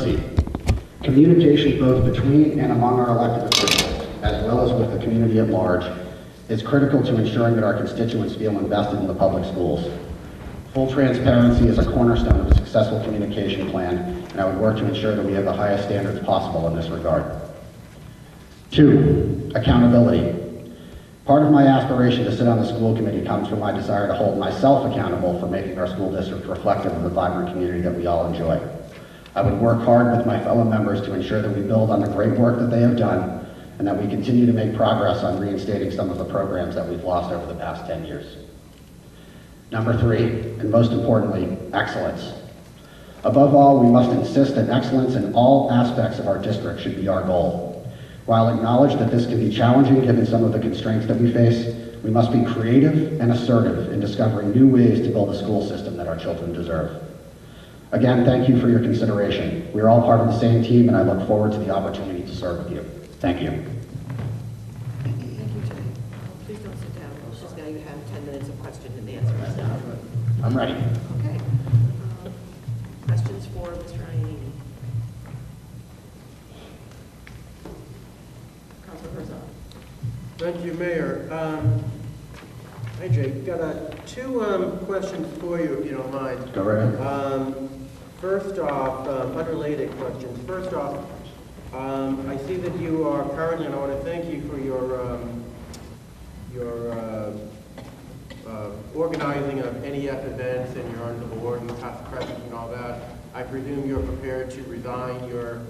transparency. Communication both between and among our elected officials, as well as with the community at large, is critical to ensuring that our constituents feel invested in the public schools. Full transparency is a cornerstone of a successful communication plan, and I would work to ensure that we have the highest standards possible in this regard. 2, accountability. Part of my aspiration to sit on the school committee comes from my desire to hold myself accountable for making our school district reflective of the vibrant community that we all enjoy. I would work hard with my fellow members to ensure that we build on the great work that they have done and that we continue to make progress on reinstating some of the programs that we've lost over the past 10 years. Number 3, and most importantly, excellence. Above all, we must insist that excellence in all aspects of our district should be our goal. While acknowledge that this can be challenging given some of the constraints that we face, we must be creative and assertive in discovering new ways to build a school system that our children deserve. Again, thank you for your consideration. We are all part of the same team, and I look forward to the opportunity to serve with you. Thank you. Thank you, Jay. Please don't sit down. Just now you have 10 minutes of question and answer stuff. I'm ready. Okay. Questions for Mr. Iannini? Councilor Herzog. Thank you, Mayor. Hi, Jake. Got 2 questions for you, if you don't mind. Go right ahead. First off, unrelated questions. First off, I see that you are currently, and I want to thank you for your organizing of NEF events, and you're on the board and past president and all that. I presume you're prepared to resign your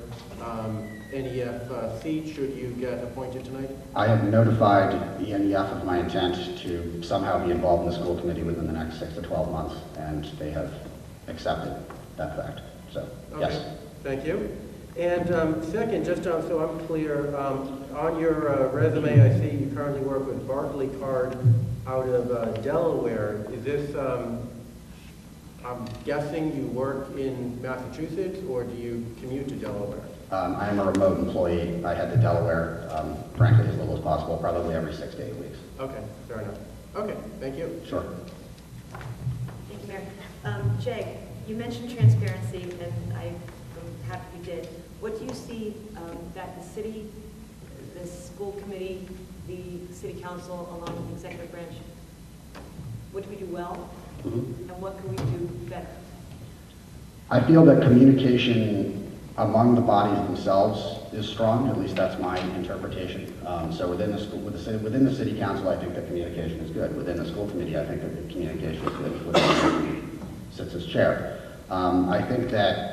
NEF seat should you get appointed tonight? I have notified the NEF of my intent to somehow be involved in the school committee within the next 6 to 12 months, and they have accepted that fact. So, okay. Yes. Thank you. And second, just so I'm clear, on your resume, I see you currently work with Barclay Card out of Delaware. Is this, I'm guessing you work in Massachusetts, or do you commute to Delaware? I am a remote employee. I head to Delaware, frankly, as little as possible, probably every 6 to 8 weeks. Okay, fair enough. Okay, thank you. Sure. Thank you, Mayor. Jay, you mentioned transparency, and I'm happy you did. What do you see that the city, the school committee, the city council, along with the executive branch, what do we do well, and what can we do better? I feel that communication among the bodies themselves is strong. At least that's my interpretation. So within the school, within the city council, I think that communication is good. Within the school committee, I think that the communication is good. With who sits as chair. I think that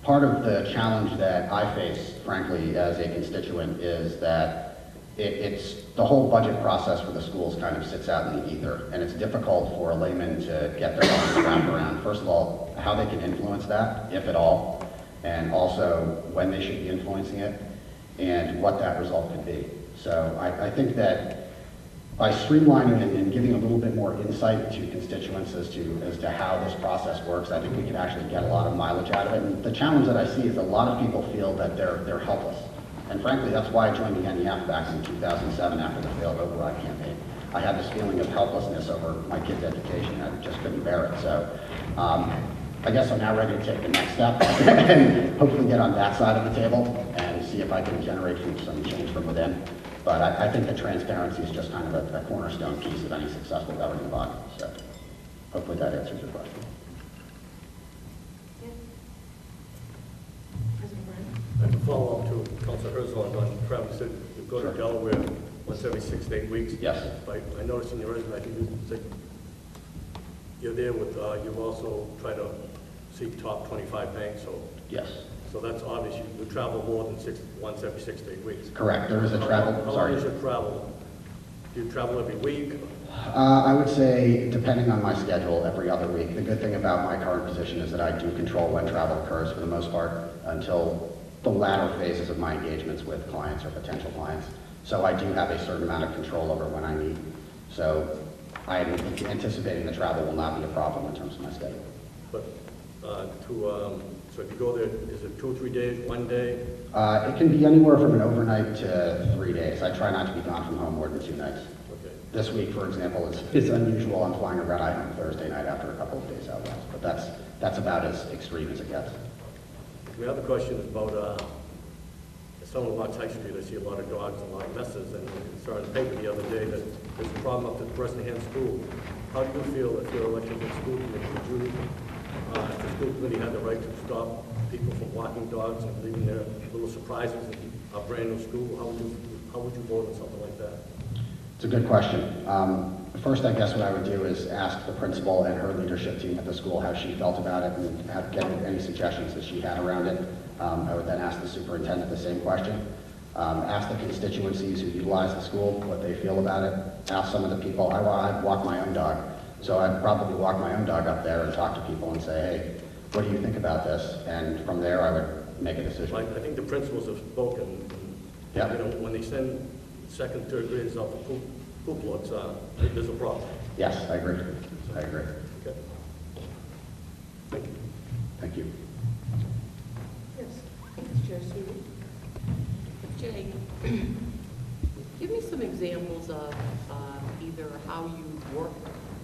part of the challenge that I face, frankly, as a constituent, is that it's the whole budget process for the schools kind of sits out in the ether, and it's difficult for a layman to get their arms wrapped around. First of all, how they can influence that, if at all, and also when they should be influencing it, and what that result could be. So I think that by streamlining and giving a little bit more insight to constituents as to how this process works, I think we can actually get a lot of mileage out of it. And the challenge that I see is a lot of people feel that they're helpless. And frankly, that's why I joined the NEF back in 2007 after the failed override campaign. I had this feeling of helplessness over my kids' education. I just couldn't bear it. So I guess I'm now ready to take the next step and hopefully get on that side of the table and see if I can generate some change from within. But I think that transparency is just kind of a cornerstone piece of any successful governing body. So hopefully that answers your question. Yeah. President Brennan? I have to follow up to Councilor Herzog on Travis said you go to Delaware once every 6 to 8 weeks. Yes. I noticed in your resume, I think you said you're there with, you've also tried to seek top 25 banks, so. Yes. So that's obvious, you travel more than once every 6 to 8 weeks. Correct. There is a travel. How long is your travel? Do you travel every week? I would say, depending on my schedule, every other week. The good thing about my current position is that I do control when travel occurs for the most part until the latter phases of my engagements with clients or potential clients. So I do have a certain amount of control over when I meet. So I'm anticipating the travel will not be a problem in terms of my schedule. But so if you go there, is it 2 or 3 days, 1 day? It can be anywhere from an overnight to 3 days. I try not to be gone from home more than 2 nights. Okay. This week, for example, it's unusual. I'm flying a red eye home Thursday night after a couple of days out west, but that's about as extreme as it gets. The other question is about, someone along High Street, I see a lot of dogs, a lot of messes, and I saw in the paper the other day that there's a problem up at Bresnahan School. How do you feel if you're elected to the school committee? Would you, if the school committee had the right to stop people from walking dogs and leaving their little surprises in a brand new school, how would you vote on something like that? It's a good question. First, I guess what I would do is ask the principal and her leadership team at the school how she felt about it and get any suggestions that she had around it. I would then ask the superintendent the same question. Ask the constituencies who utilize the school what they feel about it. Ask some of the people. I walk my own dog, so I'd probably walk my own dog up there and talk to people and say, hey, what do you think about this? And from there, I would make a decision. I think the principals have spoken. Yep. You know, when they send second, third graders out for poop loads, there's a problem. Yes, I agree. I agree. Okay. Thank you. Thank you. Yes, Chair Sweetie. Jay, give me some examples of either how you work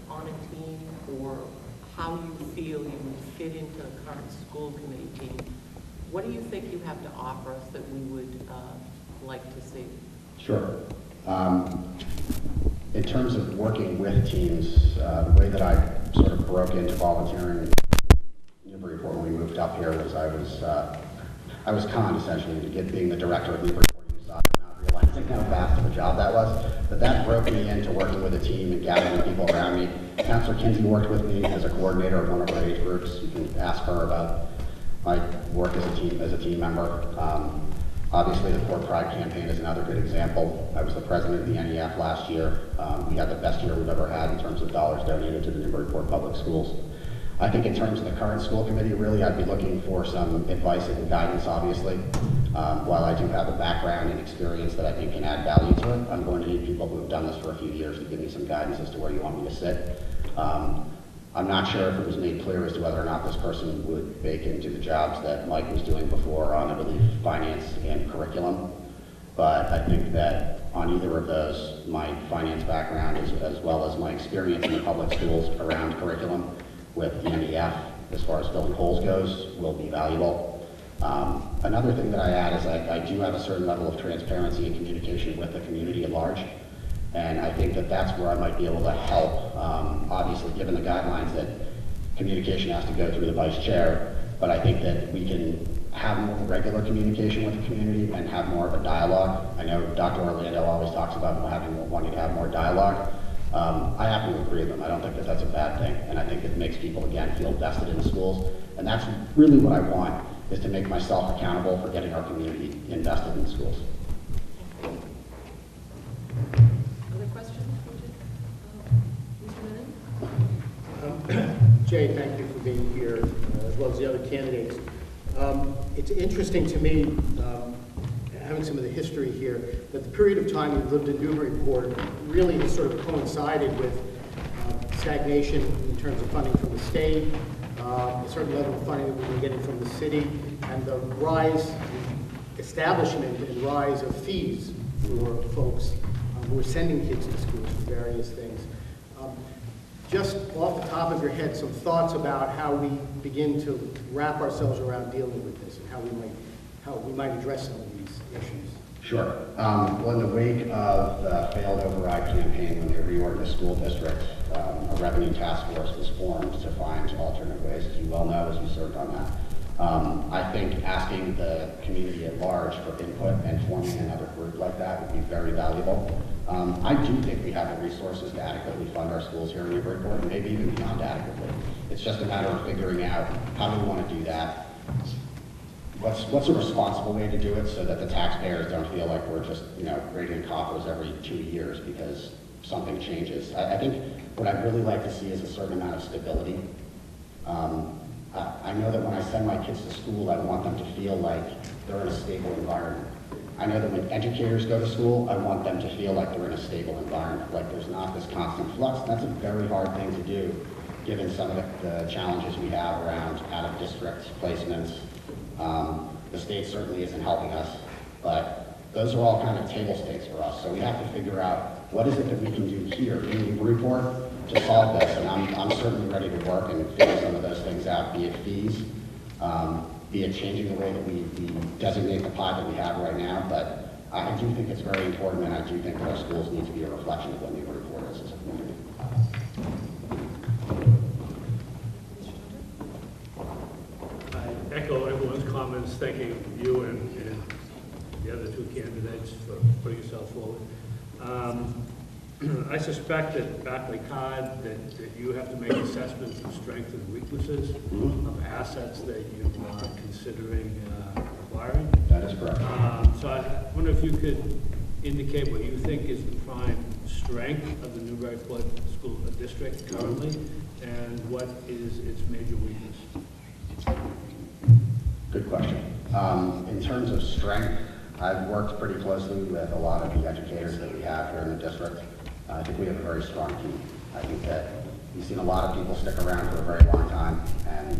on a team or how you feel you would fit into the current school committee team. What do you think you have to offer us that we would like to see? Sure. In terms of working with teams, the way that I sort of broke into volunteering in Newburyport when we moved up here was I was conned essentially into being the director of Newburyport Youth Soccer, not realizing how vast of a job that was. But that broke me into working with a team and gathering people around me. Councilor Kinsey worked with me as a coordinator of one of our age groups. You can ask her about my work as a team member. Obviously, the Port Pride campaign is another good example. I was the president of the NEF last year. We had the best year we've ever had in terms of dollars donated to the Newburyport Public Schools. I think in terms of the current school committee, really, I'd be looking for some advice and guidance, obviously. While I do have a background and experience that I think can add value to it, I'm going to need people who have done this for a few years to give me some guidance as to where you want me to sit. I'm not sure if it was made clear as to whether or not this person would bake into the jobs that Mike was doing before on, I believe, finance and curriculum. But I think that on either of those, my finance background as well as my experience in the public schools around curriculum with the NEF, as far as filling holes goes, will be valuable. Another thing that I add is I do have a certain level of transparency and communication with the community at large. And I think that that's where I might be able to help, obviously given the guidelines that communication has to go through the vice chair, but I think that we can have more regular communication with the community and have more of a dialogue. I know Dr. Orlando always talks about wanting to have more dialogue. I happen to agree with them. I don't think that that's a bad thing, and I think it makes people, again, feel vested in the schools. And that's really what I want, is to make myself accountable for getting our community invested in the schools. Other questions? Mr. Menon? Jay, thank you for being here, as well as the other candidates. It's interesting to me, having some of the history here, that the period of time we've lived in Newburyport really has sort of coincided with stagnation in terms of funding from the state, a certain level of funding that we've been getting from the city, and the establishment and rise of fees for folks who are sending kids to schools for various things. Just off the top of your head, some thoughts about how we begin to wrap ourselves around dealing with this and how we might address some of these issues. Sure. Well, in the wake of the failed override campaign, when they reorged the school district, a revenue task force was formed to find alternate ways, as you well know, as you served on that. I think asking the community at large for input and forming another group like that would be very valuable. I do think we have the resources to adequately fund our schools here in Newburyport, and maybe even beyond adequately. It's just a matter of figuring out how do we want to do that. What's a responsible way to do it so that the taxpayers don't feel like we're just, raiding coffers every 2 years because something changes. I think what I'd really like to see is a certain amount of stability. I know that when I send my kids to school, I want them to feel like they're in a stable environment. I know that when educators go to school, I want them to feel like they're in a stable environment, like there's not this constant flux. That's a very hard thing to do, given some of the challenges we have around out-of-district placements. The state certainly isn't helping us, but those are all kind of table stakes for us. So we have to figure out what is it that we can do here in Newburyport to solve this, and I'm certainly ready to work and figure some of those things out, be it fees, be it changing the way that we designate the pie that we have right now, but I do think it's very important, and I do think that our schools need to be a reflection of what Newburyport is as a community. I echo everyone's comments, thanking you and the other two candidates for putting yourself forward. I suspect that Barclay Card, that you have to make assessments of strengths and weaknesses of assets that you are considering acquiring. That is correct. So I wonder if you could indicate what you think is the prime strength of the Newburyport School District currently, and what is its major weakness? Good question. In terms of strength, I've worked pretty closely with a lot of the educators that we have here in the district. I think we have a very strong team. I think that you've seen a lot of people stick around for a very long time, and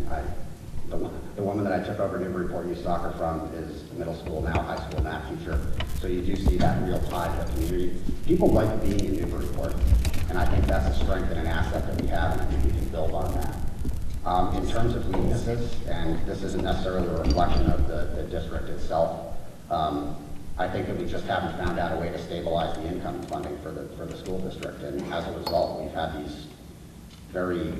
the woman that I took over Newburyport Youth Soccer from is a middle school, now high school math teacher. So you do see that real tie to the community. People like being in Newburyport, and I think that's a strength and an asset that we have, and I think we can build on that. In terms of weaknesses, and this isn't necessarily a reflection of the district itself, I think that we just haven't found out a way to stabilize the income funding for the school district, and as a result, we've had these very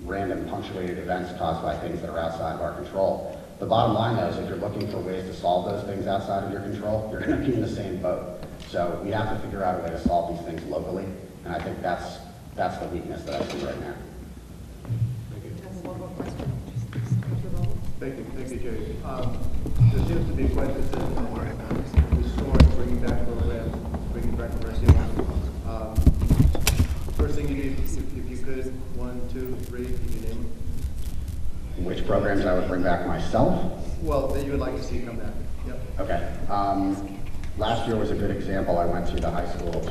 random punctuated events caused by things that are outside of our control. The bottom line, though, is if you're looking for ways to solve those things outside of your control, you're going to be in the same boat. So we have to figure out a way to solve these things locally, and I think that's the weakness that I see right now. One more question. Thank you, Jerry. There seems to be quite consistent restoring, bringing back programs, bringing back the restaurant. First thing you need, if you could, 1, 2, 3, can you name them? Which programs I would bring back myself? Well, that you would like to see come back. Yep. Okay. Last year was a good example. I went to the high school to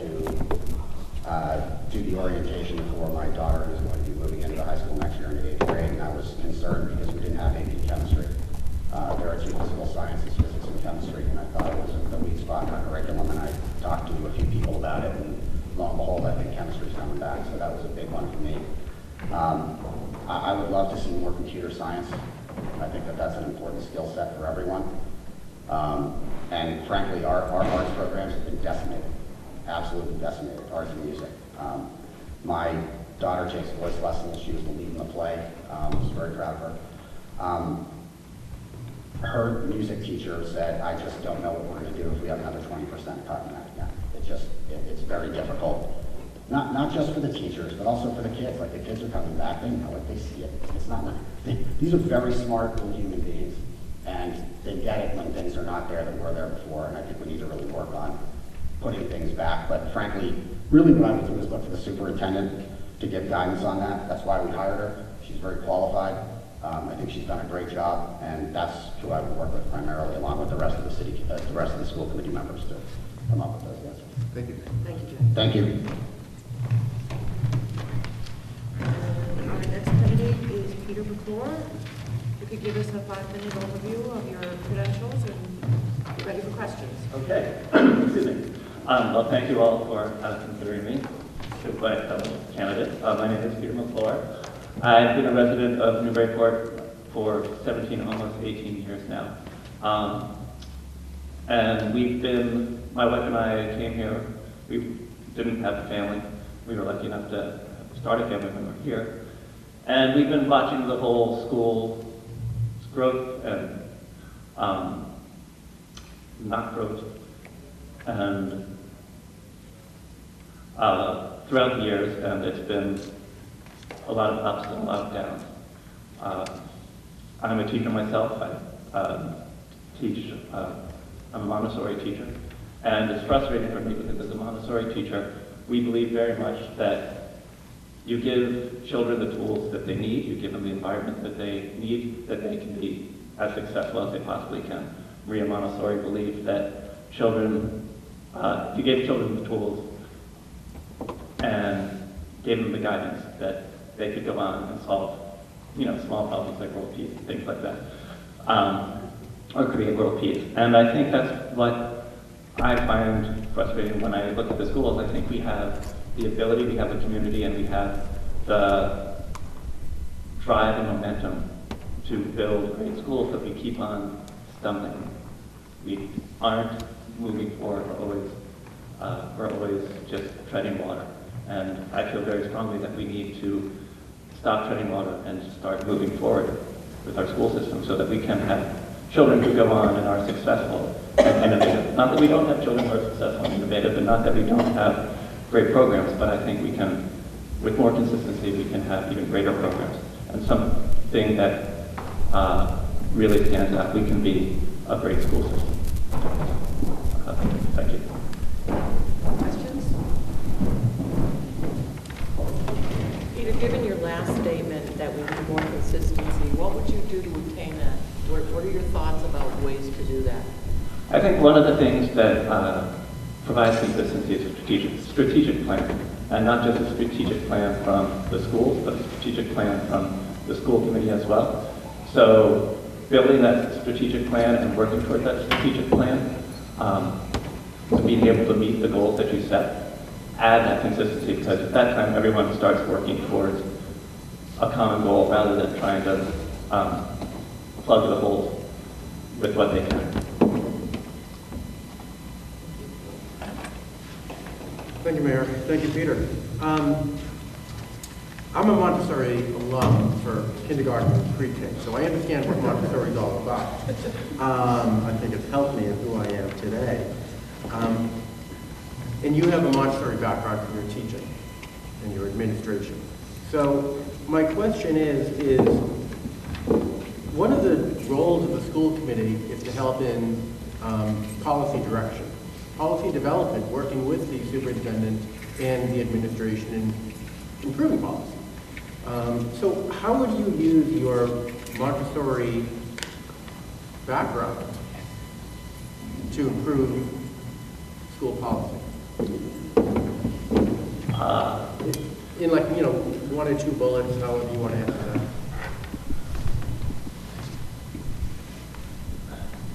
do the orientation for my daughter who's going to be moving into the high school next year in the 8th grade, and I was concerned because we didn't have AP chemistry. There are 2 physical sciences, physics and chemistry, and I thought it was a weak spot in our curriculum, and I talked to a few people about it, and lo and behold, I think chemistry's coming back, so that was a big one for me. I would love to see more computer science. I think that that's an important skill set for everyone. And frankly, our arts programs have been decimated, absolutely decimated, arts and music. My daughter takes voice lessons. She was the lead in the play. I was very proud of her. Her music teacher said, I just don't know what we're going to do if we have another 20% cut in that again. It's very difficult. Not just for the teachers, but also for the kids. Like, the kids are coming back, they know it, they see it. It's not like, these are very smart little human beings, and they get it when things are not there that were there before, and I think we need to really work on putting things back. But frankly, really what I would do is look for the superintendent to give guidance on that. That's why we hired her. She's very qualified. I think she's done a great job, and that's who I would work with primarily, along with the rest of the school committee members to come up with those answers. Thank you. Thank you, Jay. Thank you. Our next candidate is Peter McClure. You could give us a 5-minute overview of your credentials and be ready for questions. Okay. Excuse me. Well, thank you all for considering me to play a fellow candidate. My name is Peter McClure. I've been a resident of Newburyport for 17, almost 18 years now. And my wife and I came here, we didn't have a family. We were lucky enough to start a family when we were here. And we've been watching the whole school's growth and not growth. And throughout the years, and it's been a lot of ups and a lot of downs. I'm a teacher myself. I teach, I'm a Montessori teacher, and it's frustrating for me because as a Montessori teacher, we believe very much that you give children the tools that they need, you give them the environment that they need, that they can be as successful as they possibly can. Maria Montessori believed that children, if you gave children the tools and gave them the guidance, that they could go on and solve, small problems like world peace, things like that, or create world peace. And I think that's what I find frustrating when I look at the schools. I think we have the ability, we have the community, and we have the drive and momentum to build great schools, but we keep on stumbling. We aren't moving forward. We're always just treading water. And I feel very strongly that we need to stop treading water and start moving forward with our school system so that we can have children who go on and are successful and innovative. Not that we don't have children who are successful and innovative, and not that we don't have great programs, but I think we can, with more consistency, we can have even greater programs. And something that really stands out, we can be a great school system. Thank you. Questions? Peter, given your last statement that we need more consistency, what would you do to obtain that? What are your thoughts about ways to do that? I think one of the things that provides consistency is a strategic plan, and not just a strategic plan from the schools, but a strategic plan from the school committee as well. So building that strategic plan and working toward that strategic plan, being able to meet the goals that you set, add that consistency, because at that time everyone starts working towards a common goal rather than trying to plug the holes with what they can. Thank you, Mayor. Thank you, Peter. I'm a Montessori alum for kindergarten and pre-K, so I understand what Montessori is all about. I think it's helped me in who I am today. And you have a Montessori background from your teaching and your administration. So my question is one of the roles of the school committee is to help in policy direction, policy development, working with the superintendent and the administration in improving policy. So how would you use your Montessori background to improve school policy? In like, you know, 1 or 2 bullets, however you want to answer that.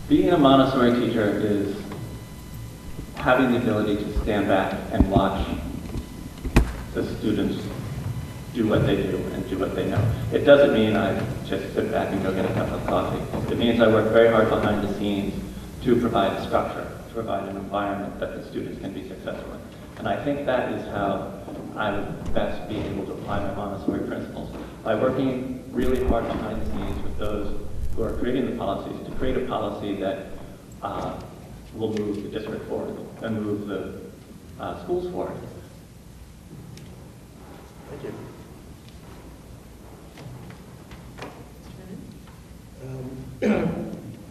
Being a Montessori teacher is having the ability to stand back and watch the students do what they do and do what they know. It doesn't mean I just sit back and go get a cup of coffee. It means I work very hard behind the scenes to provide a structure, to provide an environment that the students can be successful in. And I think that is how I would best be able to apply my Montessori principles, by working really hard behind the scenes with those who are creating the policies, to create a policy that will move the district forward and move the schools forward. Thank you.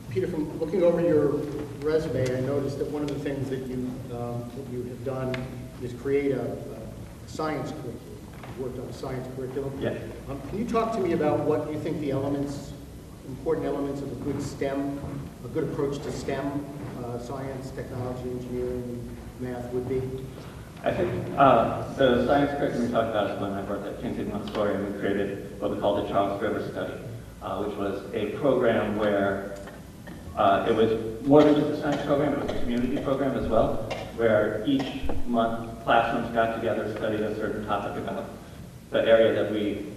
Peter, from looking over your resume, I noticed that one of the things that you have done is create a science curriculum. You've worked on a science curriculum. Yeah. Can you talk to me about what you think the important elements of a good STEM, a good approach to STEM, science, technology, engineering, math would be? I think the science curriculum we talked about is when I worked at Kingsley Montessori, and we created what we called the Charles River Study, which was a program where it was more than just a science program, it was a community program as well, where each month classrooms got together, studied a certain topic about the area that we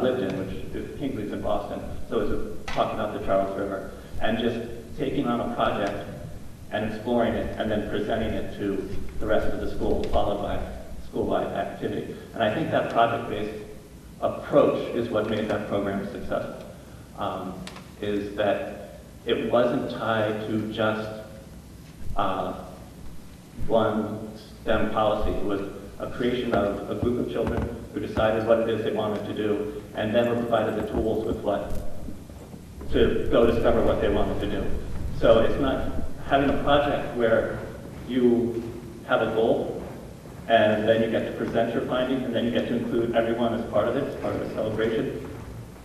lived in, which is Kingsley's in Boston. So it was talking about the Charles River, and just taking on a project and exploring it, and then presenting it to the rest of the school, followed by school-wide activity. And I think that project-based approach is what made that program successful, is that it wasn't tied to just one STEM policy. It was a creation of a group of children who decided what it is they wanted to do, and then were provided the tools with to go discover what they wanted to do. So it's not having a project where you have a goal, and then you get to present your findings, and then you get to include everyone as part of it, as part of the celebration,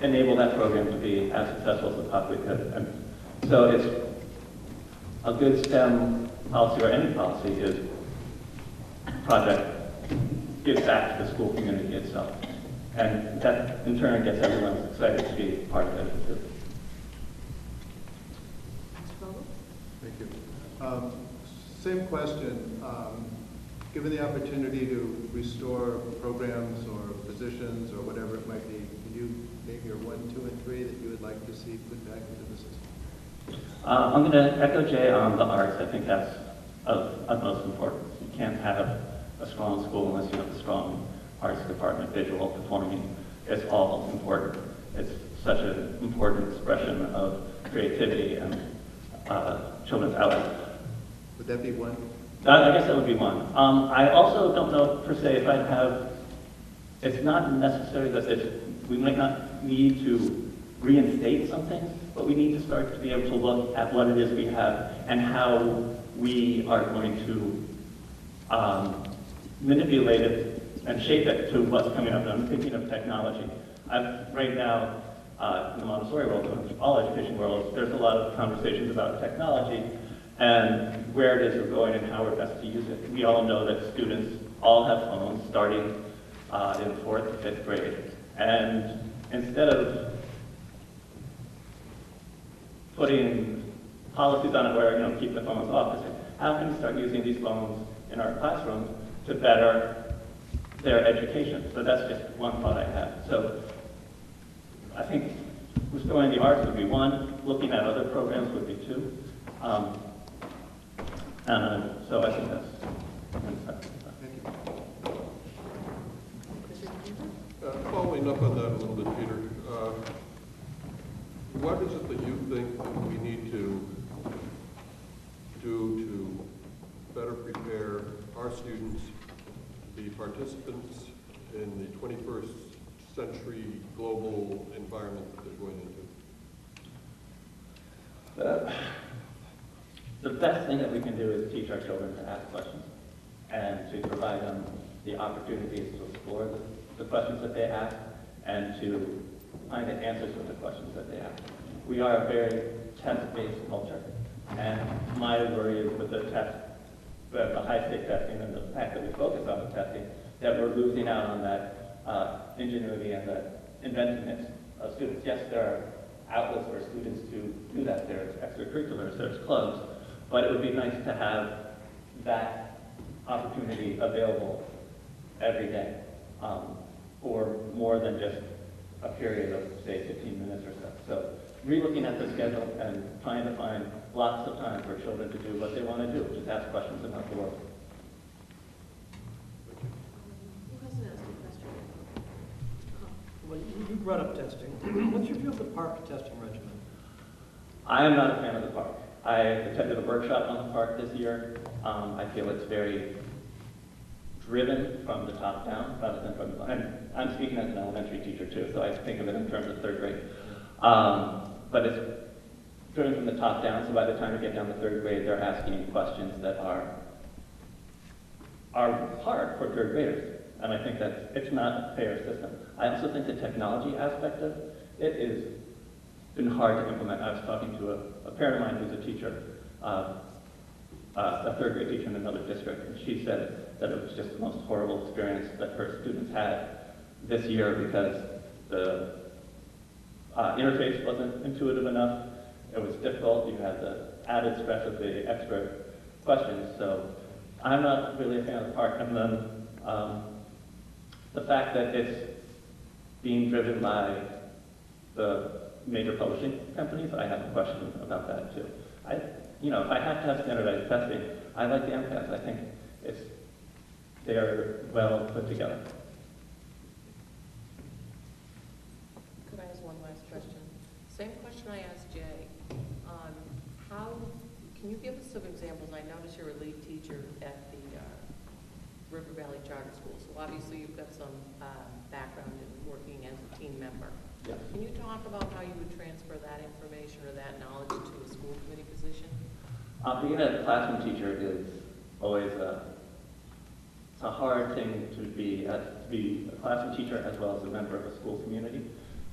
enable that program to be as successful as it possibly could. And so it's a good STEM policy, or any policy, is project gives back to the school community itself. And that, in turn, gets everyone excited to be part of it. Thank you. Same question. Given the opportunity to restore programs or positions or whatever it might be, can you maybe are 1, 2, and 3 that you would like to see put back into the system? I'm going to echo Jay on the arts. I think that's of utmost importance. You can't have a strong school unless you have a strong arts department, visual, performing. It's all important. It's such an important expression of creativity and children's outlet. Would that be 1? I guess that would be one. I also don't know per se if I'd have, it's not necessary that we might not need to reinstate something, but we need to start to be able to look at what it is we have and how we are going to manipulate it and shape it to what's coming up. And I'm thinking of technology. Right now, in the Montessori world, in all education worlds, there's a lot of conversations about technology and where it is we're going and how we're best to use it. We all know that students all have phones starting in 4th to 5th grade. And instead of putting policies on it where, keep the phones off, how can we start using these phones in our classrooms to better their education? So that's just one thought I have. So I think restoring the arts would be 1, looking at other programs would be 2. So I think that's Following up on that a little bit, Peter, what is it that you think that we need to do to better prepare our students to be participants in the 21st century global environment that they're going into? The best thing that we can do is teach our children to ask questions and to provide them the opportunities to explore the questions that they ask and to find the answers to the questions that they ask. We are a very test-based culture, and my worry is with the high-stake testing and the fact that we focus on the testing, that we're losing out on that ingenuity and that inventiveness of students. Yes, there are outlets for students to do that. There's extracurriculars, there's clubs, but it would be nice to have that opportunity available every day for more than just a period of, say, 15 minutes or so. So re-looking at the schedule and trying to find lots of time for children to do what they want to do, which is ask questions about the world. Who hasn't asked a question? Well, you brought up testing. What's your view of the park testing regimen? I am not a fan of the park. I attended a workshop on the park this year. I feel it's very driven from the top down rather than from the bottom. I'm speaking as an elementary teacher too, so I think of it in terms of 3rd grade. But it's driven from the top down, so by the time you get down to 3rd grade, they're asking questions that are hard for 3rd graders. And I think that it's not a fair system. I also think the technology aspect of it has been hard to implement. I was talking to a parent of mine who's a teacher, a 3rd grade teacher in another district, and she said that it was just the most horrible experience that her students had this year because the interface wasn't intuitive enough. It was difficult. You had the added stress of the extra questions. So I'm not really a fan of the park. And then the fact that it's being driven by the major publishing companies, I have a question about that too. If I have to have standardized testing, I like the MCAS. I think they're well put together. Could I ask one last question? Same question I asked Jay. Can you give us some examples? I noticed you're a lead teacher at the River Valley Charter School, so obviously you've got some background in working as a team member. Yeah. Can you talk about how you would transfer that information or that knowledge to a school committee position? Being a classroom teacher is always it's a hard thing to be a classroom teacher as well as a member of a school community,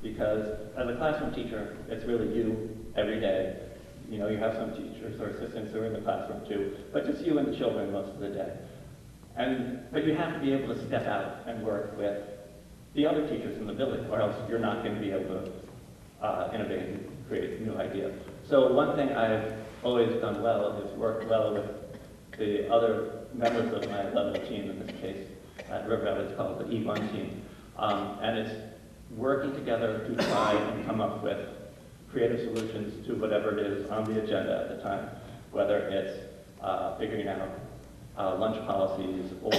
because as a classroom teacher, it's really you every day. You have some teachers or assistants who are in the classroom too, but just you and the children most of the day. But you have to be able to step out and work with the other teachers in the village, or else you're not going to be able to innovate and create new ideas. So one thing I've always done well is work well with the other members of my level team. In this case, at River Valley, it's called the E1 team. And it's working together to try and come up with creative solutions to whatever it is on the agenda at the time, whether it's figuring out lunch policies or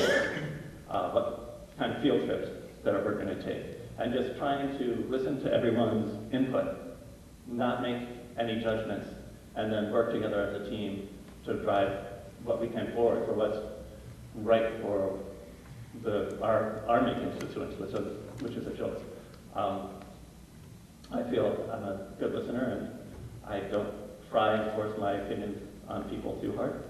what kind of field trips that we're going to take, and just trying to listen to everyone's input, not make any judgments, and then work together as a team to drive what we can forward for what's right for our main constituents, which is the children. I feel I'm a good listener, and I don't try and force my opinions on people too hard.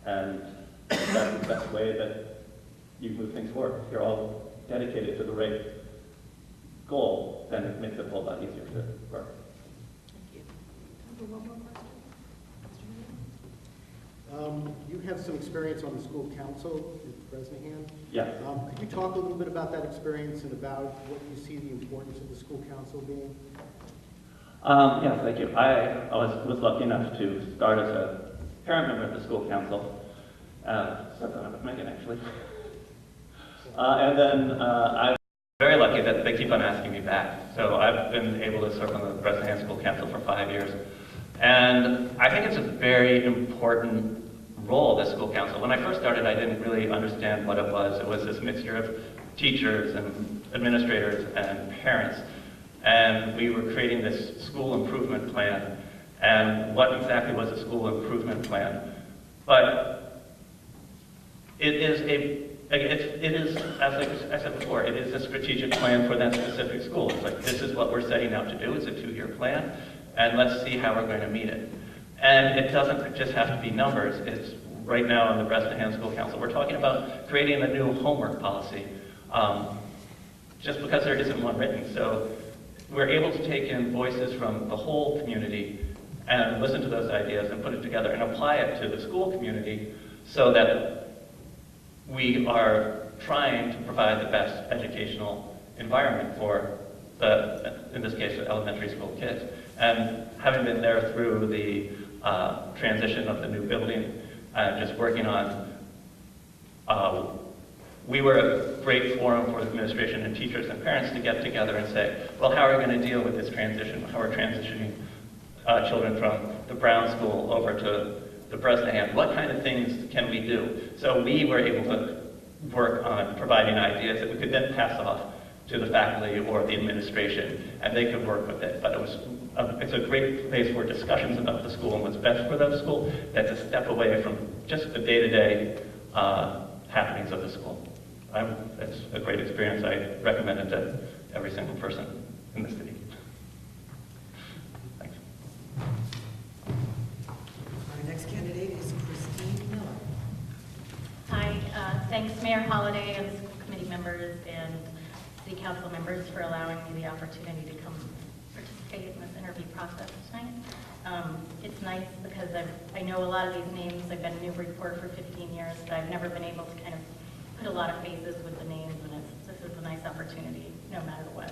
And that's the best way that you move things forward. If you're all dedicated to the right goal, then it makes it a whole lot easier to work. Thank you. Time for one more question. You have some experience on the school council in Bresnahan. Yes. Could you talk a little bit about that experience and about what you see the importance of the school council being? Yes, thank you. I was lucky enough to start as a parent member of the school council. Started that with Megan, actually. And then I'm very lucky that they keep on asking me back. So I've been able to serve on the Bresnahan School Council for 5 years. And I think it's a very important role, the school council. When I first started, I didn't really understand what it was. It was this mixture of teachers and administrators and parents. And we were creating this school improvement plan. And what exactly was a school improvement plan? But it is, as I said before, it is a strategic plan for that specific school. It's like, this is what we're setting out to do. It's a 2-year plan. And let's see how we're going to meet it. And it doesn't just have to be numbers. It's right now in the Bresnahan School Council, we're talking about creating a new homework policy, just because there isn't one written. So we're able to take in voices from the whole community and listen to those ideas and put it together and apply it to the school community so that we are trying to provide the best educational environment for in this case, the elementary school kids. And having been there through the transition of the new building, just working on, we were a great forum for the administration and teachers and parents to get together and say, well, how are we going to deal with this transition? How are we transitioning children from the Brown School over to the Bresnahan? What kind of things can we do? So we were able to work on providing ideas that we could then pass off to the faculty or the administration, and they could work with it. But it's a great place for discussions about the school and what's best for that school. That's a step away from just the day-to-day happenings of the school. It's a great experience. I recommend it to every single person in the city. Thanks. Our next candidate is Christine Miller. Hi, thanks Mayor Holliday and school committee members and city council members for allowing me the opportunity to come participate in this interview process tonight. It's nice because I know a lot of these names. I've been in Newburyport for 15 years, but I've never been able to kind of put a lot of faces with the names, and this is a nice opportunity no matter what.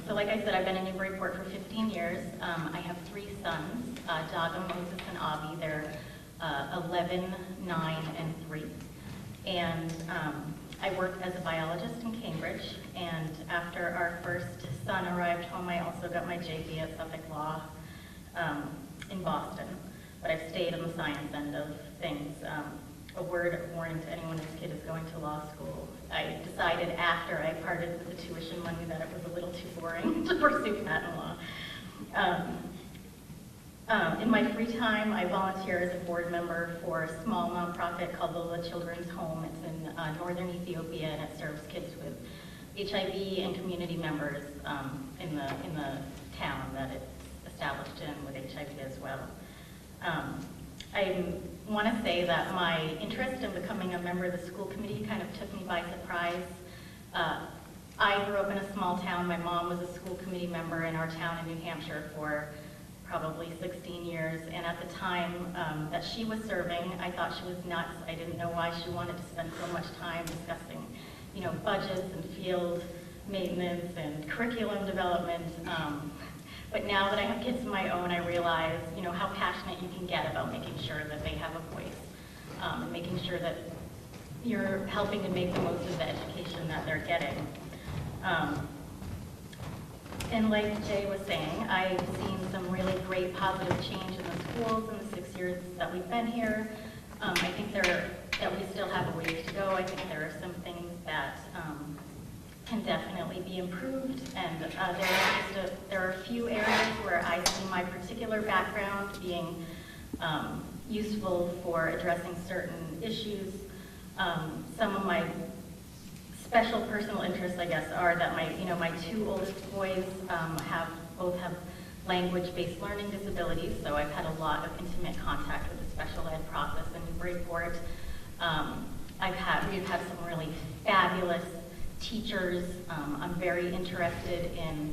So like I said, I've been in Newburyport for 15 years. I have 3 sons, Daga, Moses, and Avi. They're 11, 9, and 3. And I work as a biologist in Cambridge, and after our first son arrived home, I also got my JD at Suffolk Law in Boston. But I've stayed on the science end of things. A word of warning to anyone whose kid is going to law school. I decided after I parted with the tuition money that it was a little too boring to pursue patent law. In my free time, I volunteer as a board member for a small nonprofit called Lola Children's Home. It's in northern Ethiopia, and it serves kids with HIV and community members in the town that it's established in with HIV as well. I want to say that my interest in becoming a member of the school committee kind of took me by surprise. I grew up in a small town. My mom was a school committee member in our town in New Hampshire for probably 16 years, and at the time that she was serving, I thought she was nuts. I didn't know why she wanted to spend so much time discussing, budgets and field maintenance and curriculum development. But now that I have kids of my own, I realize, how passionate you can get about making sure that they have a voice, and making sure that you're helping to make the most of the education that they're getting. And like Jay was saying, I've seen some really great positive change in the schools in the 6 years that we've been here. I think that we still have a ways to go. I think there are some things that can definitely be improved, and there are a few areas where I see my particular background being useful for addressing certain issues. Some of my special personal interests, I guess, are that my 2 oldest boys both have language-based learning disabilities, so I've had a lot of intimate contact with the special ed process in Newburyport. We've had some really fabulous teachers. I'm very interested in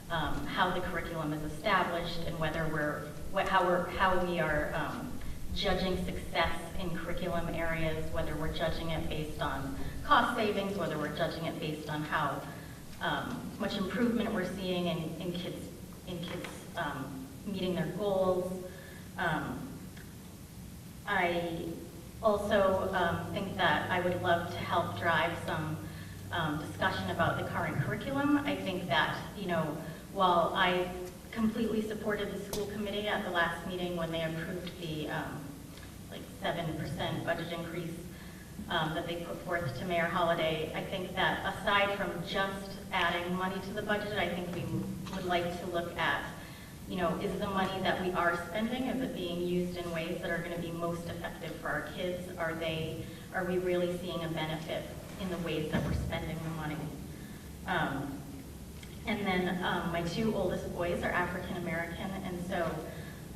how the curriculum is established and how we are judging success in curriculum areas, whether we're judging it based on cost savings, whether we're judging it based on how much improvement we're seeing in kids meeting their goals. I also think that I would love to help drive some discussion about the current curriculum. I think that, while I completely supported the school committee at the last meeting when they approved the 7% budget increase that they put forth to Mayor Holliday, I think that aside from just adding money to the budget, I think we would like to look at, is the money that we are spending, is it being used in ways that are going to be most effective for our kids? Are we really seeing a benefit in the ways that we're spending the money? And then my 2 oldest boys are African American, and so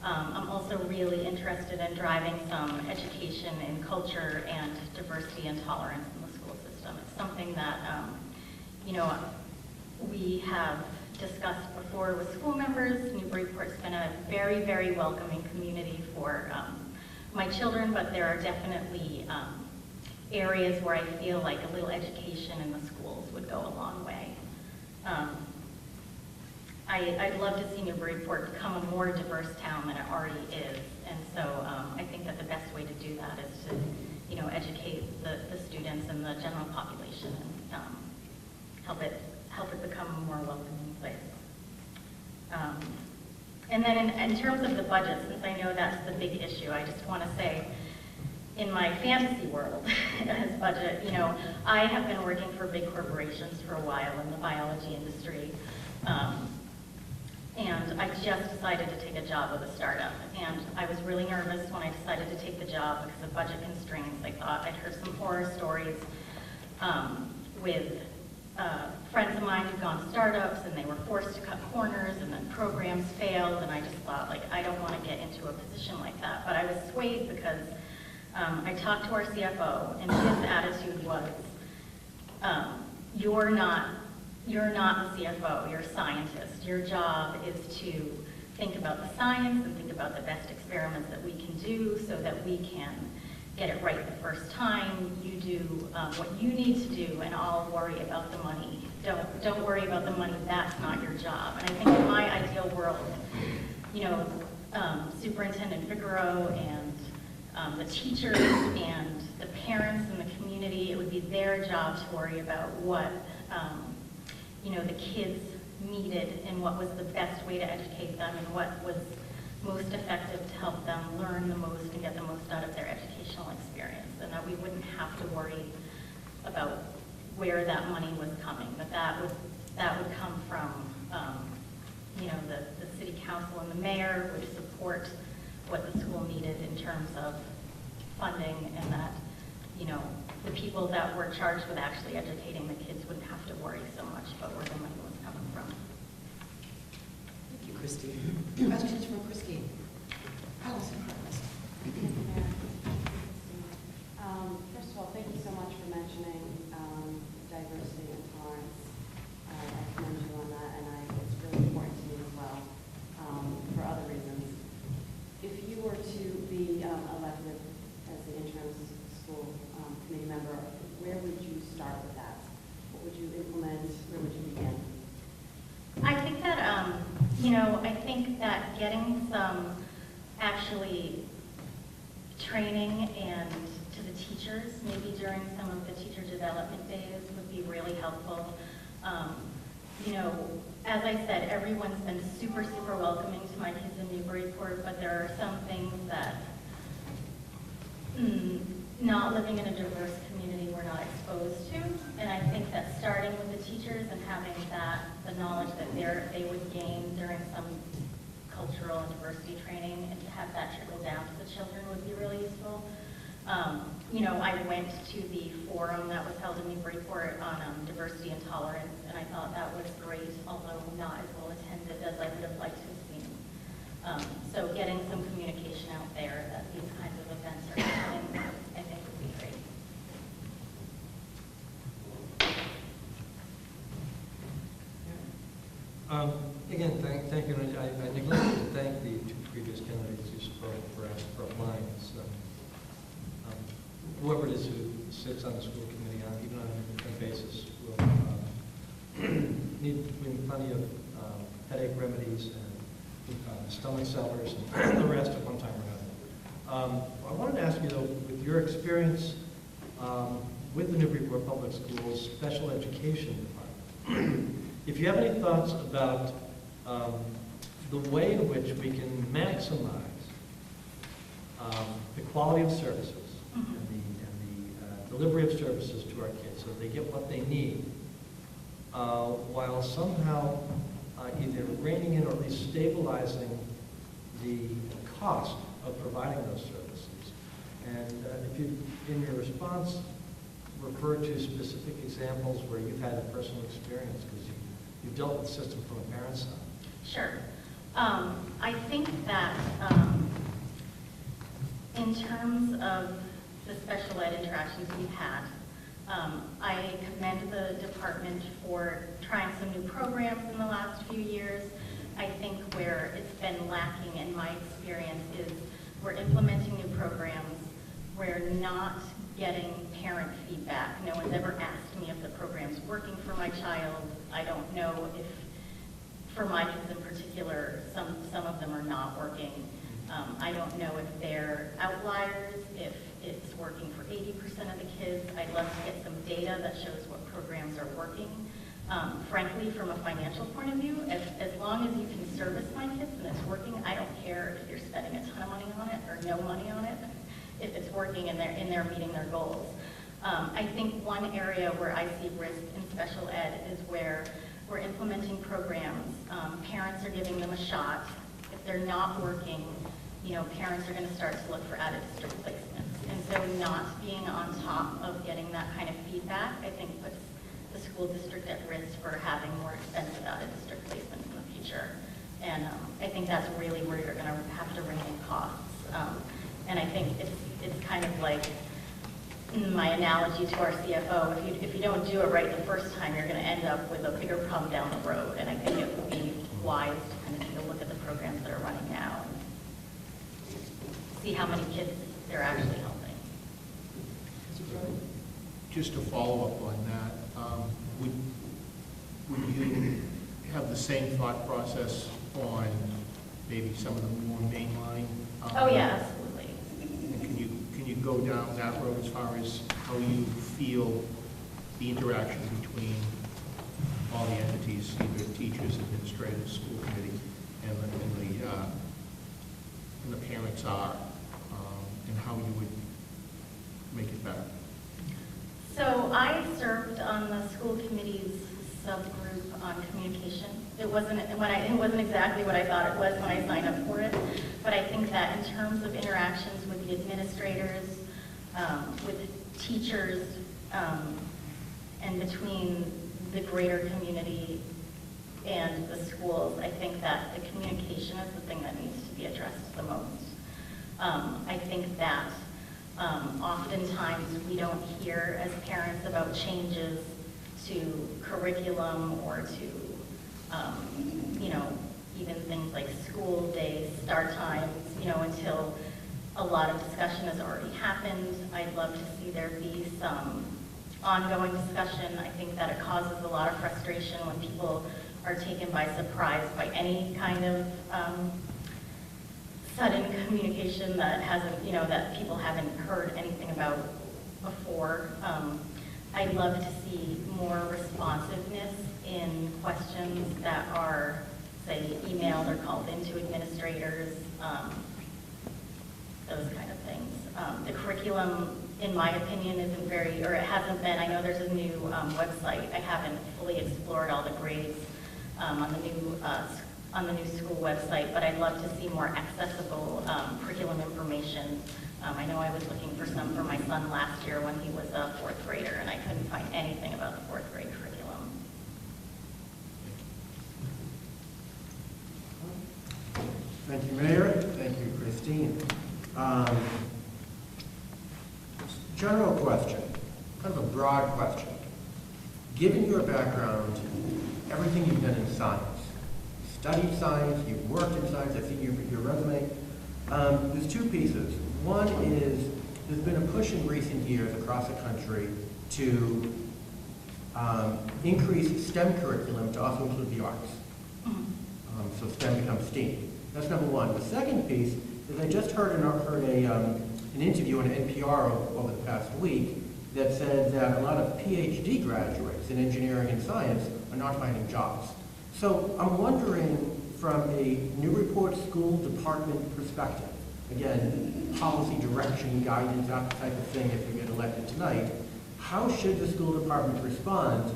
I'm also really interested in driving some education in culture and diversity and tolerance in the school system. It's something that, we have discussed before with school members. Newburyport's been a very, very welcoming community for my children, but there are definitely areas where I feel like a little education in the schools would go a long way. I'd love to see Newburyport become a more diverse town than it already is, and so I think that the best way to do that is to, educate the students and the general population and help it become a more welcoming place. And then in terms of the budget, since I know that's the big issue, I just want to say, in my fantasy world, as budget, I have been working for big corporations for a while in the biology industry. And I just decided to take a job with a startup. And I was really nervous when I decided to take the job because of budget constraints. I thought I'd heard some horror stories with friends of mine who'd gone to startups and they were forced to cut corners and then programs failed. And I just thought, I don't want to get into a position like that. But I was swayed because I talked to our CFO, and his attitude was, you're not the CFO, you're a scientist. Your job is to think about the science and think about the best experiments that we can do so that we can get it right the first time. You do what you need to do, and I'll worry about the money. Don't worry about the money, that's not your job. And I think in my ideal world, Superintendent Figaro and the teachers and the parents and the community, it would be their job to worry about what the kids needed and what was the best way to educate them and what was most effective to help them learn the most and get the most out of their educational experience, and that we wouldn't have to worry about where that money was coming, that would come from the city council and the mayor would support what the school needed in terms of funding, and that the people that were charged with actually educating the kids wouldn't have to worry so much about where the money was coming from. Thank you, Christine. Questions from Christine? Allison. First of all, thank you so much for mentioning diversity and tolerance. I commend you on that, and it's really important to me as well, for other reasons. If you were to be elected as the interim school committee member, where would you start with that? What would you implement? Where would you begin? I think that getting some actually training and to the teachers, maybe during some of the teacher development days, would be really helpful. You know, as I said, everyone's been super, super welcoming to my kids in Newburyport, but there are some things that not living in a diverse community we're not exposed to. And I think that starting with the teachers and having the knowledge that they would gain during some cultural and diversity training, and to have that trickle down to the children would be really useful. You know, I went to the forum that was held in Newburyport on diversity and tolerance, and I thought that was great, although not as well attended as I would have liked to have seen. So getting some communication out there that these kinds of events are happening, I think would be great. Again, thank you. I neglected to thank the two previous candidates who spoke for applying. Whoever it is who sits on the school committee, even on an independent basis, will need plenty of headache remedies and stomach sellers and the rest at one time or another. I wanted to ask you, though, with your experience with the Newburyport Public Schools Special Education Department, if you have any thoughts about the way in which we can maximize the quality of services and the delivery of services to our kids so they get what they need, while somehow either reining in or at least stabilizing the cost of providing those services. And if you, in your response, refer to specific examples where you've had a personal experience, because you've dealt with the system from a parent's side. Sure. I think that in terms of the special ed interactions we've had, I commend the department for trying some new programs in the last few years. I think where it's been lacking in my experience is we're implementing new programs. We're not getting parent feedback. No one's ever asked me if the program's working for my child. I don't know if, for my kids in particular, some of them are not working. I don't know if they're outliers, if it's working for 80% of the kids. I'd love to get some data that shows what programs are working. Frankly, from a financial point of view, as long as you can service my kids and it's working, I don't care if you're spending a ton of money on it or no money on it, if it's working and they're meeting their goals. I think one area where I see risk in special ed is where we're implementing programs. Parents are giving them a shot. If they're not working, you know, parents are going to start to look for out-of-district placements. And so not being on top of getting that kind of feedback, I think, puts the school district at risk for having more expensive out-of-district placements in the future. And I think that's really where you're going to have to rein in costs. And I think it's kind of like my analogy to our CFO. If you don't do it right the first time, you're going to end up with a bigger problem down the road. And I think it would be wise to kind of take a look at the programs that are running now and see how many kids they're actually helping. Just to follow up on that, would you have the same thought process on maybe some of the more mainline? Oh yeah, absolutely. And can you go down that road as far as how you feel the interaction between all the entities, either teachers, administrators, school committee, and the parents are, and how you would make it better? So I served on the school committee's subgroup on communication. It wasn't exactly what I thought it was when I signed up for it, but I think that in terms of interactions with the administrators, with teachers, and between the greater community and the schools, I think that the communication is the thing that needs to be addressed the most. I think that oftentimes we don't hear as parents about changes to curriculum or to, you know, even things like school days, start times, you know, until a lot of discussion has already happened. I'd love to see there be some ongoing discussion. I think that it causes a lot of frustration when people are taken by surprise by any kind of sudden communication that hasn't, you know, that people haven't heard anything about before. I'd love to see more responsiveness in questions that are, say, emailed or called into administrators, those kind of things. The curriculum, in my opinion, isn't very, or it hasn't been, I know there's a new website. I haven't fully explored all the grades on the new school website, but I'd love to see more accessible curriculum information. I know I was looking for some for my son last year when he was a 4th grader, and I couldn't find anything about the 4th grade curriculum. Thank you, Mayor. Thank you, Christine. General question, kind of a broad question. Given your background, everything you've done in science, studied science, you've worked in science, I've seen your resume, there's two pieces. One is there's been a push in recent years across the country to increase STEM curriculum to also include the arts. So STEM becomes STEAM. That's number one. The second piece is I just heard an interview on NPR over the past week that said that a lot of PhD graduates in engineering and science are not finding jobs. So I'm wondering, from a Newburyport School Department perspective, again, policy direction, guidance, that type of thing if you get elected tonight, how should the school department respond,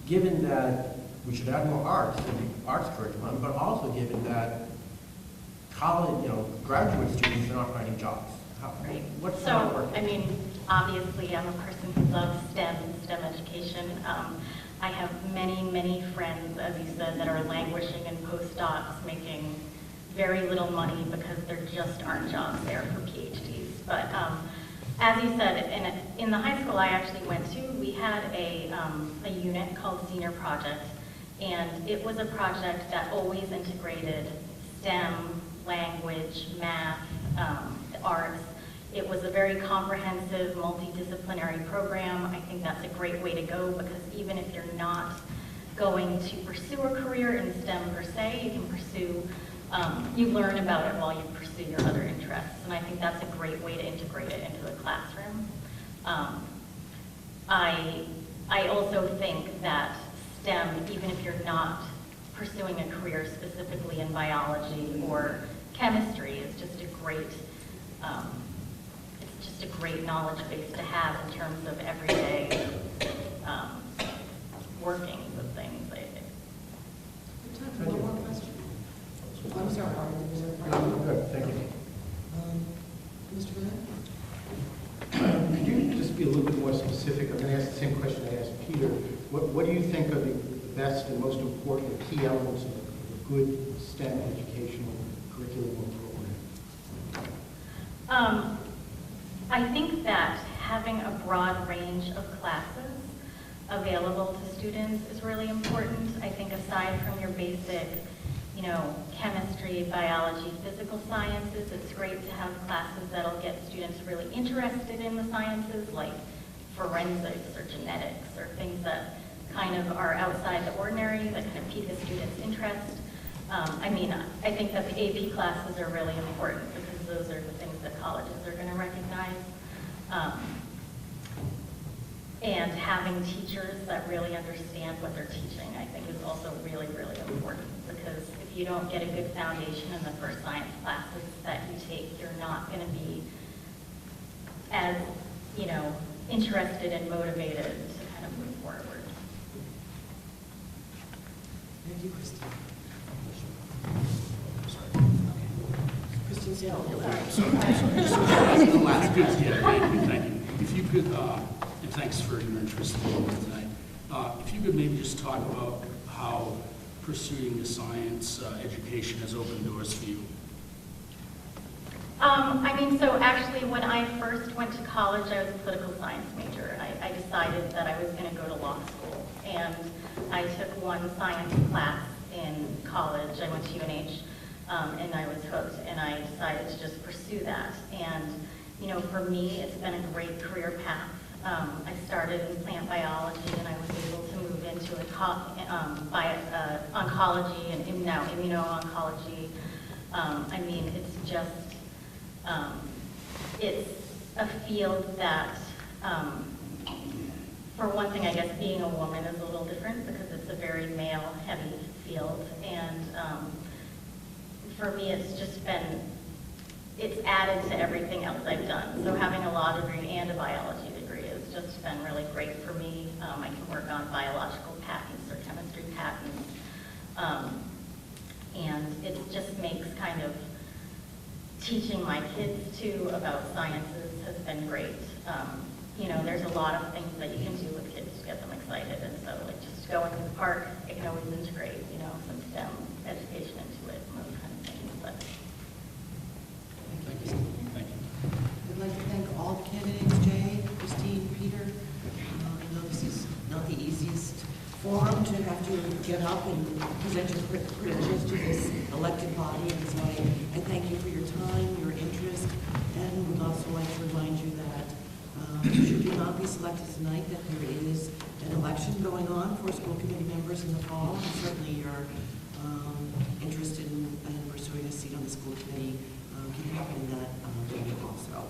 given that we should add more arts to the arts curriculum, but also given that college, graduate students are not finding jobs? Right. What's so, I mean, obviously, I'm a person who loves STEM education. I have many, many friends, as you said, that are languishing in postdocs, making very little money because there just aren't jobs there for PhDs. But as you said, in the high school I actually went to, we had a unit called Senior Project, and it was a project that always integrated STEM, language, math, arts. It was a very comprehensive, multidisciplinary program. I think that's a great way to go, because even if you're not going to pursue a career in STEM per se, you can pursue, you learn about it while you pursue your other interests. And I think that's a great way to integrate it into the classroom. I also think that STEM, even if you're not pursuing a career specifically in biology or chemistry, is just a great knowledge base to have in terms of everyday workings of things, I think. Time for one more question. I'm sorry, No, good, thank you. Mr. Burnett? Could you just be a little bit more specific? I'm going to ask the same question I asked Peter. What do you think are the best and most important key elements of a good STEM educational curriculum or program? I think that having a broad range of classes available to students is really important. I think aside from your basic, chemistry, biology, physical sciences, it's great to have classes that'll get students really interested in the sciences, like forensics or genetics, or things that kind of are outside the ordinary, that kind of pique a student's interest. I think that the AP classes are really important, because those are the things that colleges are going to recognize. And having teachers that really understand what they're teaching, I think, is also really, really important, because if you don't get a good foundation in the first science classes that you take, you're not going to be as, interested and motivated to kind of move forward. Thank you, Christine. Christine Sale. Thank you. If you could, and thanks for your interest in the tonight. If you could maybe just talk about how pursuing a science education has opened doors for you. So actually, when I first went to college, I was a political science major. I decided that I was going to go to law school, and I took one science class in college. I went to UNH, and I was hooked, and I decided to just pursue that. And, for me, it's been a great career path. I started in plant biology, and I was able to move into oncology and now immuno-oncology. It's just, it's a field that, for one thing, I guess being a woman is a little different because it's a very male-heavy field. And for me, it's just been, it's added to everything else I've done. So having a law degree and a biology degree has just been really great for me. I can work on biological patents or chemistry patents. And it just makes kind of teaching my kids too about sciences has been great. You know, there's a lot of things that you can do with kids to get them excited, and so like just going to the park, I can always integrate, you know, some STEM education into it and those kind of things. But Thank you. Thank you. I'd like to thank all the candidates, Jay, Christine, Peter. I know this is not the easiest forum to have to get up and present your credentials to this elected body, and so I thank you for your time, your interest, and would also like to remind you that should you not be selected tonight, that there is an election going on for school committee members in the fall, and certainly you're interested in pursuing a seat on the school committee, keep happening that date also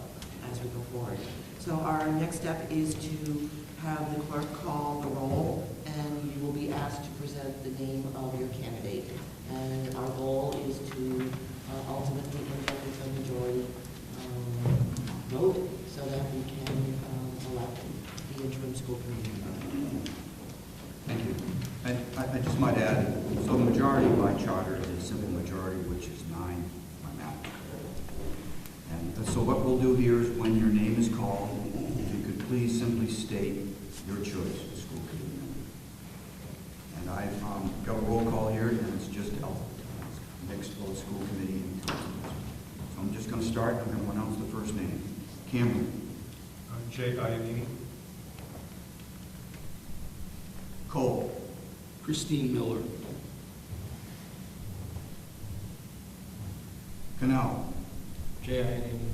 as we go forward. So our next step is to have the clerk call the roll, and you will be asked to present the name of your candidate. And our goal is to ultimately end up with a majority vote so that we can elect the interim school committee member. Thank you. I just might add, so the majority by charter is a simple majority, which is 9 by math. And so what we'll do here is when your name is called, if you could please simply state your choice for school committee member. And I've got a roll call here, and it's just mixed both school committee and council. So I'm just going to start. I'm going to announce the first name. Cameron. Jay Iannini. Cole. Christine Miller. Canal. Jay Iannini.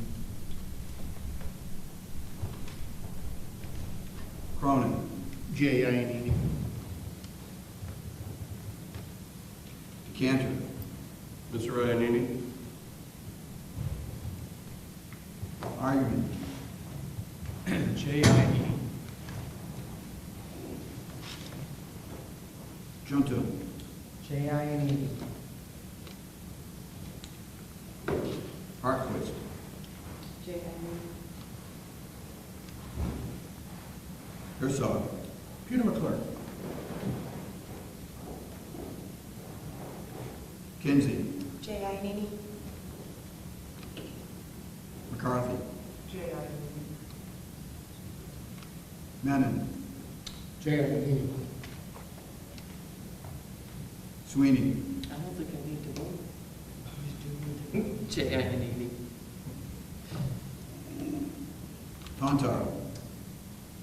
Cronin. Jay Iannini. Decanter. Mr. Iannini? Argument. Jay Iannini. Junto. Jay Iannini. Hartquist. Jay Iannini. Herzog. Peter McClure. Kinsey. Jay Iannini. McCarthy. Jay Iannini. Menon. Jay Iannini. Sweeney. I don't think I need to vote. Jay Iannini. Tontar.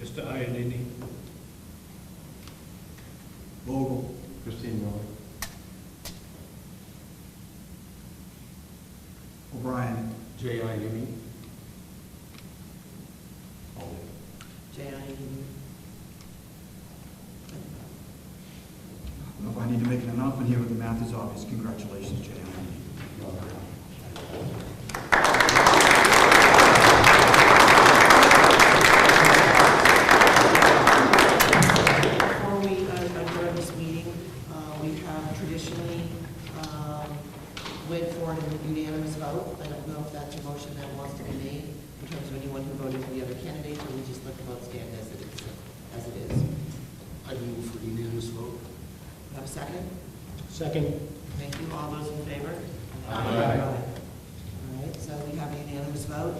Mr. Iannini. Vogel. Christine Miller. O'Brien. Jay Iannini. Jay Iannini. If I need to make an announcement here, but the math is obvious. Congratulations, Jay. Before we adjourn this meeting, we have traditionally went for an unanimous vote. I don't know if that's a motion that wants to be made in terms of anyone who voted for the other candidates, or we just let the vote stand as it is. I move for unanimous vote. Have a second? Second. Thank you. All those in favor? Aye. All right, so we have a unanimous vote.